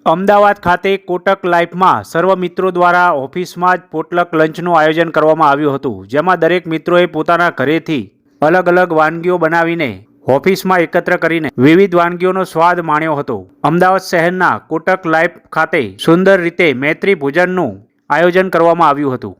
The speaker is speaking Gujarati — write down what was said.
અમદાવાદ ખાતે કોટક લાઈફમાં સર્વ મિત્રો દ્વારા ઓફિસમાં જ પોટલક લંચનું આયોજન કરવામાં આવ્યું હતું, જેમાં દરેક મિત્રોએ પોતાના ઘરેથી અલગ અલગ વાનગીઓ બનાવીને ઓફિસમાં એકત્ર કરીને વિવિધ વાનગીઓનો સ્વાદ માણ્યો હતો. અમદાવાદ શહેરના કોટક લાઈફ ખાતે સુંદર રીતે મૈત્રી ભોજનનું આયોજન કરવામાં આવ્યું હતું.